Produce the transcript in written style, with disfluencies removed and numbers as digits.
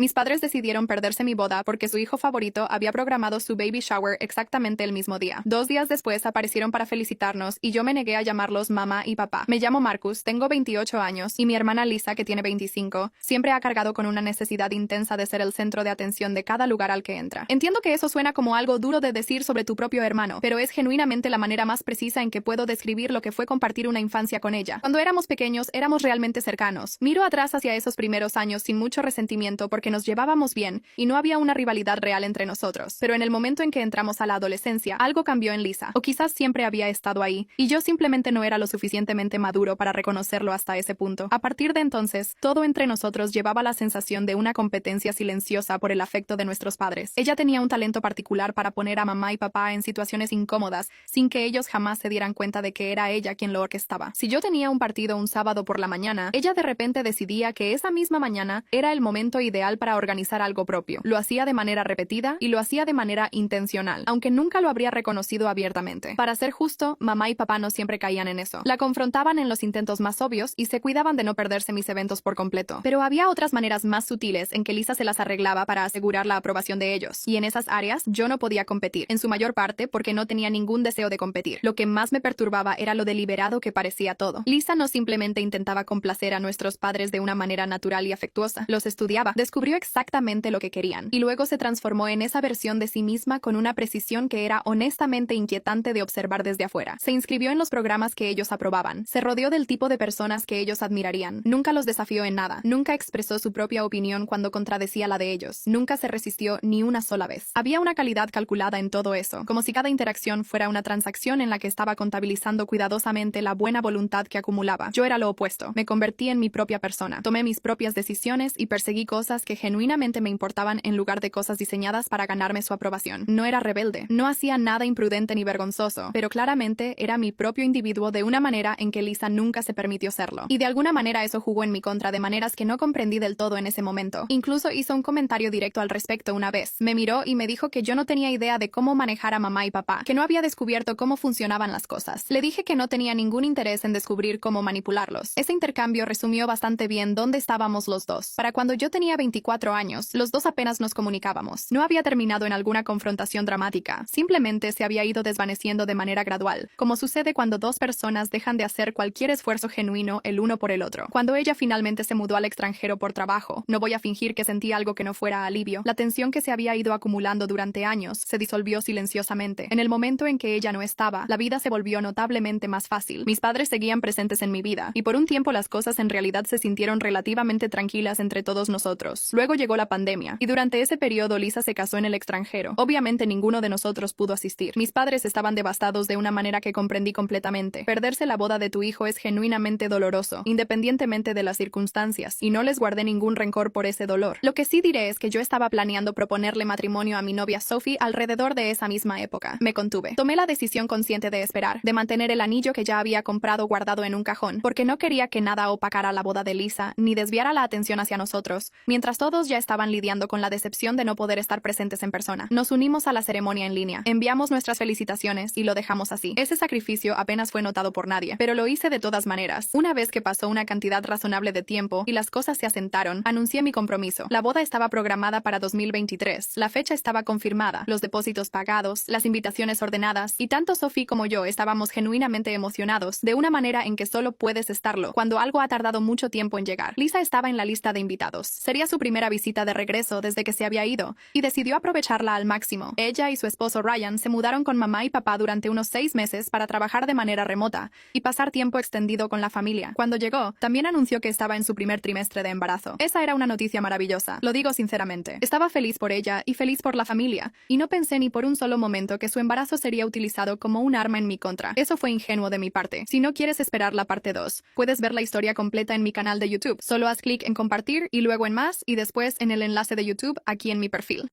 Mis padres decidieron perderse mi boda porque su hijo favorito había programado su baby shower exactamente el mismo día. 2 días después aparecieron para felicitarnos y yo me negué a llamarlos mamá y papá. Me llamo Marcus, tengo 28 años y mi hermana Lisa, que tiene 25, siempre ha cargado con una necesidad intensa de ser el centro de atención de cada lugar al que entra. Entiendo que eso suena como algo duro de decir sobre tu propio hermano, pero es genuinamente la manera más precisa en que puedo describir lo que fue compartir una infancia con ella. Cuando éramos pequeños, éramos realmente cercanos. Miro atrás hacia esos primeros años sin mucho resentimiento porque nos llevábamos bien y no había una rivalidad real entre nosotros. Pero en el momento en que entramos a la adolescencia, algo cambió en Lisa. O quizás siempre había estado ahí, y yo simplemente no era lo suficientemente maduro para reconocerlo hasta ese punto. A partir de entonces, todo entre nosotros llevaba la sensación de una competencia silenciosa por el afecto de nuestros padres. Ella tenía un talento particular para poner a mamá y papá en situaciones incómodas, sin que ellos jamás se dieran cuenta de que era ella quien lo orquestaba. Si yo tenía un partido un sábado por la mañana, ella de repente decidía que esa misma mañana era el momento ideal para organizar algo propio. Lo hacía de manera repetida y lo hacía de manera intencional, aunque nunca lo habría reconocido abiertamente. Para ser justo, mamá y papá no siempre caían en eso. La confrontaban en los intentos más obvios y se cuidaban de no perderse mis eventos por completo. Pero había otras maneras más sutiles en que Lisa se las arreglaba para asegurar la aprobación de ellos. Y en esas áreas yo no podía competir, en su mayor parte porque no tenía ningún deseo de competir. Lo que más me perturbaba era lo deliberado que parecía todo. Lisa no simplemente intentaba complacer a nuestros padres de una manera natural y afectuosa. Los estudiaba, descubrió exactamente lo que querían, y luego se transformó en esa versión de sí misma con una precisión que era honestamente inquietante de observar desde afuera. Se inscribió en los programas que ellos aprobaban, se rodeó del tipo de personas que ellos admirarían, nunca los desafió en nada, nunca expresó su propia opinión cuando contradecía la de ellos, nunca se resistió ni una sola vez. Había una calidad calculada en todo eso, como si cada interacción fuera una transacción en la que estaba contabilizando cuidadosamente la buena voluntad que acumulaba. Yo era lo opuesto, me convertí en mi propia persona, tomé mis propias decisiones y perseguí cosas que genuinamente me importaban en lugar de cosas diseñadas para ganarme su aprobación. No era rebelde, no hacía nada imprudente ni vergonzoso, pero claramente era mi propio individuo de una manera en que Lisa nunca se permitió serlo. Y de alguna manera eso jugó en mi contra de maneras que no comprendí del todo en ese momento. Incluso hizo un comentario directo al respecto una vez. Me miró y me dijo que yo no tenía idea de cómo manejar a mamá y papá, que no había descubierto cómo funcionaban las cosas. Le dije que no tenía ningún interés en descubrir cómo manipularlos. Ese intercambio resumió bastante bien dónde estábamos los dos. Para cuando yo tenía 24 años, los dos apenas nos comunicábamos. No había terminado en alguna confrontación dramática, simplemente se había ido desvaneciendo de manera gradual, como sucede cuando dos personas dejan de hacer cualquier esfuerzo genuino el uno por el otro. Cuando ella finalmente se mudó al extranjero por trabajo, no voy a fingir que sentí algo que no fuera alivio. La tensión que se había ido acumulando durante años se disolvió silenciosamente. En el momento en que ella no estaba, la vida se volvió notablemente más fácil. Mis padres seguían presentes en mi vida, y por un tiempo las cosas en realidad se sintieron relativamente tranquilas entre todos nosotros. Luego llegó la pandemia, y durante ese periodo Lisa se casó en el extranjero. Obviamente ninguno de nosotros pudo asistir. Mis padres estaban devastados de una manera que comprendí completamente. Perderse la boda de tu hijo es genuinamente doloroso, independientemente de las circunstancias, y no les guardé ningún rencor por ese dolor. Lo que sí diré es que yo estaba planeando proponerle matrimonio a mi novia Sophie alrededor de esa misma época. Me contuve. Tomé la decisión consciente de esperar, de mantener el anillo que ya había comprado guardado en un cajón, porque no quería que nada opacara la boda de Lisa, ni desviara la atención hacia nosotros, mientras todos ya estaban lidiando con la decepción de no poder estar presentes en persona. Nos unimos a la ceremonia en línea, enviamos nuestras felicitaciones y lo dejamos así. Ese sacrificio apenas fue notado por nadie, pero lo hice de todas maneras. Una vez que pasó una cantidad razonable de tiempo y las cosas se asentaron, anuncié mi compromiso. La boda estaba programada para 2023, la fecha estaba confirmada, los depósitos pagados, las invitaciones ordenadas, y tanto Sophie como yo estábamos genuinamente emocionados, de una manera en que solo puedes estarlo cuando algo ha tardado mucho tiempo en llegar. Lisa estaba en la lista de invitados. Sería su primera visita de regreso desde que se había ido, y decidió aprovecharla al máximo. Ella y su esposo Ryan se mudaron con mamá y papá durante unos 6 meses para trabajar de manera remota y pasar tiempo extendido con la familia. Cuando llegó, también anunció que estaba en su primer trimestre de embarazo. Esa era una noticia maravillosa, lo digo sinceramente. Estaba feliz por ella y feliz por la familia, y no pensé ni por un solo momento que su embarazo sería utilizado como un arma en mi contra. Eso fue ingenuo de mi parte. Si no quieres esperar la parte 2, puedes ver la historia completa en mi canal de YouTube. Solo haz clic en compartir y luego en más y después en el enlace de YouTube aquí en mi perfil.